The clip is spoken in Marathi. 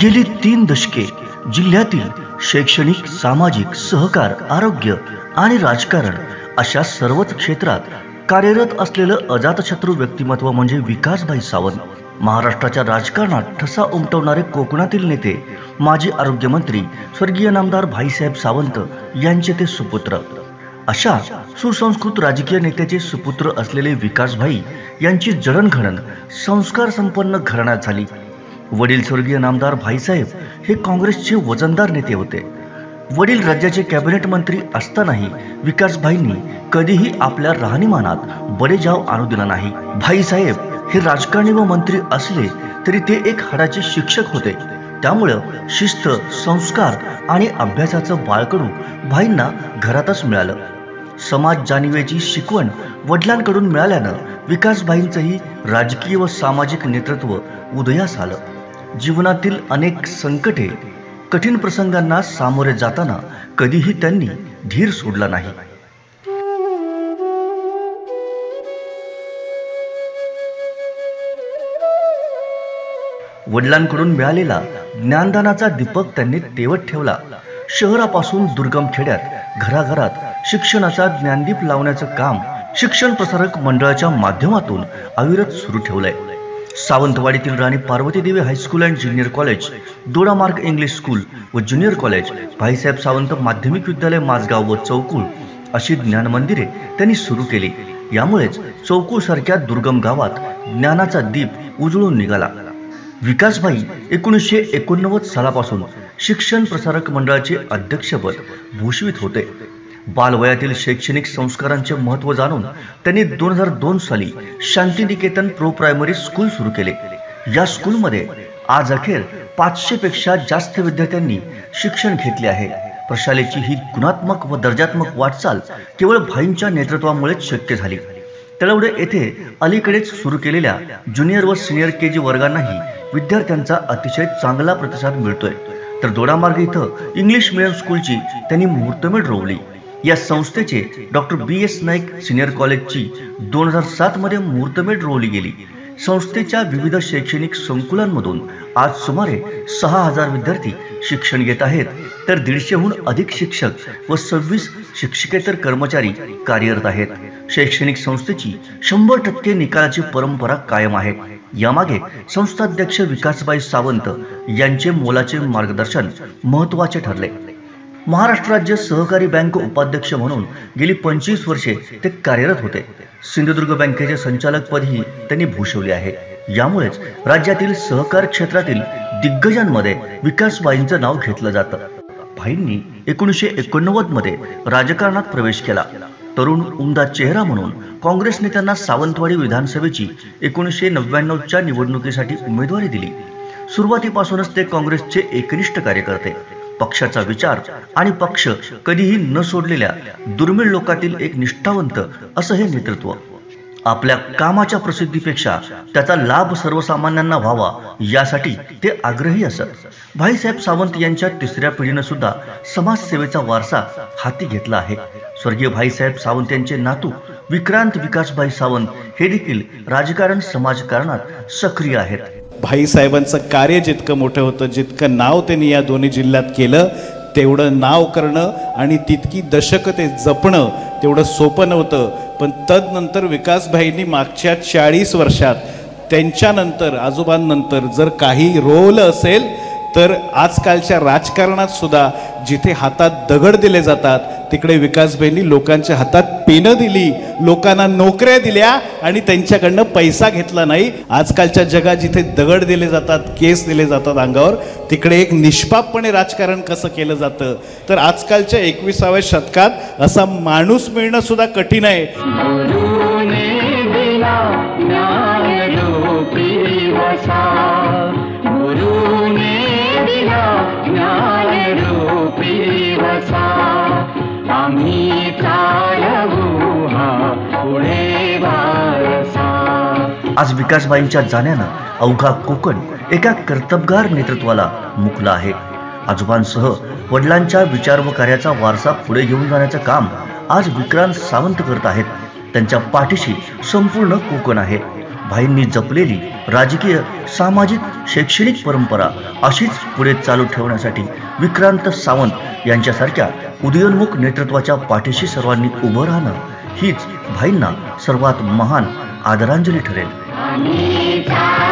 गेली 3 दशके जिल्ह्यातील शैक्षणिक, सामाजिक, सहकार, आरोग्य आणि राजकारण अशा सर्वच क्षेत्रात कार्यरत असलेलं अजातशत्रू व्यक्तिमत्व म्हणजे विकासभाई सावंत. महाराष्ट्राच्या राजकारणात ठसा उमटवणारे कोकणातील नेते, माजी आरोग्यमंत्री स्वर्गीय नामदार भाईसाहेब सावंत यांचे ते सुपुत्र. अशा सुसंस्कृत राजकीय नेत्याचे सुपुत्र असलेले विकासभाई यांची जडणघडण संस्कार संपन्न घराण्यात झाली. वडील स्वर्गीय नामदार भाईसाहेब हे काँग्रेसचे वजनदार नेते होते. वडील राज्याचे कॅबिनेट मंत्री असतानाही विकासभाईंनी कधीही आपल्या राहणीमानात बडेजाव आणू दिला नाही. भाईसाहेब हे राजकारणी व मंत्री असले तरी ते एक हाडाचे शिक्षक होते. त्यामुळं शिस्त, संस्कार आणि अभ्यासाचं बाळकडू भाईंना घरातच मिळालं. समाज जाणीवेची शिकवण वडिलांकडून मिळाल्यानं विकासभाईंचंही राजकीय व सामाजिक नेतृत्व उदयास आलं. जीवनातील अनेक संकटे, कठीण प्रसंगांना सामोरे जाताना कधीही त्यांनी धीर सोडला नाही. वडिलांकडून मिळालेला ज्ञानदानाचा दीपक त्यांनी तेवत ठेवला. शहरापासून दुर्गम खेड्यात घराघरात शिक्षणाचा ज्ञानदीप लावण्याचं काम शिक्षण प्रसारक मंडळाच्या माध्यमातून अविरत सुरू ठेवलंय. सावंतवाडीतील राणी पार्वती देवी high school and junior college, Dodamarg English school व ज्युनियर कॉलेज, भाईसाहेब सावंत माध्यमिक विद्यालय माझगाव व चौकुळ अशी ज्ञानमंदिरे त्यांनी सुरू केली. यामुळेच चौकुळ सारख्या दुर्गम गावात ज्ञानाचा दीप उजळून निघाला. विकासभाई 1989 सालापासून शिक्षण प्रसारक मंडळाचे अध्यक्षपद भूषवित होते. बालवयातील शैक्षणिक संस्कारांचे महत्त्व जाणून त्यांनी 2002 साली शांतिनिकेतन प्रो प्रायमरी स्कूल सुरू केले. या स्कूलमध्ये आज अखेर 500 पेक्षा जास्त विद्यार्थ्यांनी शिक्षण घेतले आहे. प्रशालेची ही गुणात्मक व दर्जात्मक वाटचाल केवळ भाईंच्या नेतृत्वामुळेच शक्य झाली. तळवडे येथे अलीकडेच सुरू केलेल्या ज्युनियर व सिनियर केजी वर्गांनाही विद्यार्थ्यांचा अतिशय चांगला प्रतिसाद मिळतोय. तर दोडामार्ग इथं इंग्लिश मीडियम स्कूलची त्यांनी मुहूर्तमेढ रोवली. या संस्थेचे डॉक्टर BS नाईक सिनियर कॉलेजची 2007 मध्ये मुहूर्तमेढ रोवली गेली. संस्थेच्या विविध शैक्षणिक संकुलांमधून आज सुमारे 6000 विद्यार्थी शिक्षण घेत आहेत. तर 150हून अधिक शिक्षक व 26 शिक्षकेतर कर्मचारी कार्यरत आहेत. शैक्षणिक संस्थेची 100% निकालाची परंपरा कायम आहे. यामागे संस्थाध्यक्ष विकासभाई सावंत यांचे मोलाचे मार्गदर्शन महत्त्वाचे ठरले. महाराष्ट्र राज्य सहकारी बँक उपाध्यक्ष म्हणून गेली 25 वर्षे ते कार्यरत होते. सिंधुदुर्ग बँकेचे संचालकपदही त्यांनी भूषवले आहे. यामुळेच राज्यातील सहकार क्षेत्रातील दिग्गजांमध्ये विकासभाईंचं नाव घेतलं जातं. भाईंनी 1989 मध्ये राजकारणात प्रवेश केला. तरुण उमदा चेहरा म्हणून काँग्रेस नेत्यांना सावंतवाडी विधानसभेची 1999च्या निवडणुकीसाठी उमेदवारी दिली. सुरुवातीपासूनच ते काँग्रेसचे एकनिष्ठ कार्यकर्ते. पक्षाचा विचार आणि पक्ष कधीही न सोडलेल्या दुर्मिळ लोकातील एक निष्ठावंत असं हे नेतृत्व. आपल्या कामाच्या प्रसिद्धीपेक्षा त्याचा लाभ सर्वसामान्यांना व्हावा यासाठी ते आग्रही असत. भाईसाहेब सावंत यांच्या 3ऱ्या पिढीनं सुद्धा समाजसेवेचा वारसा हाती घेतला आहे. स्वर्गीय भाईसाहेब सावंत यांचे नातू विक्रांत विकासभाई सावंत हे देखील राजकारण समाजकारणात सक्रिय आहेत. भाईसाहेबांचं कार्य जितकं मोठं होतं, जितकं नाव त्यांनी या दोन्ही जिल्ह्यात केलं, तेवढं नाव करणं आणि तितकी दशकं ते जपणं तेवढं सोपं नव्हतं. पण तदनंतर विकासभाईंनी मागच्या 40 वर्षात त्यांच्यानंतर आजोबांनंतर जर काही रोल असेल तर आजकालच्या राजकारणात सुद्धा जिथे हातात दगड दिले जातात तिकडे विकासभाईंनी लोकांच्या हातात पेनं दिली, लोकांना नोकऱ्या दिल्या आणि त्यांच्याकडनं पैसा घेतला नाही. आजकालच्या जगात जिथे दगड दिले जातात, केस दिले जातात अंगावर, तिकडे एक निष्पापपणे राजकारण कसं केलं जातं. तर आजकालच्या 21व्या शतकात असा माणूस मिळणं सुद्धा कठीण आहे. आज विकासभाईंच्या जाण्यानं अवघा कोकण एका कर्तबगार नेतृत्वाला मुकला आहे. आजोबांसह वडिलांच्या विचार व कार्याचा वारसा पुढे घेऊन जाण्याचं काम आज विक्रांत सावंत करत आहेत. त्यांच्या पाठीशी संपूर्ण कोकण आहे. भाईंनी जपलेली राजकीय, सामाजिक, शैक्षणिक परंपरा अशीच पुढे चालू ठेवण्यासाठी विक्रांत सावंत यांच्यासारख्या उदयोन्मुख नेतृत्वाच्या पाठीशी सर्वांनी उभं राहणं हीच भाईंना सर्वात महान आदरांजली ठरेल.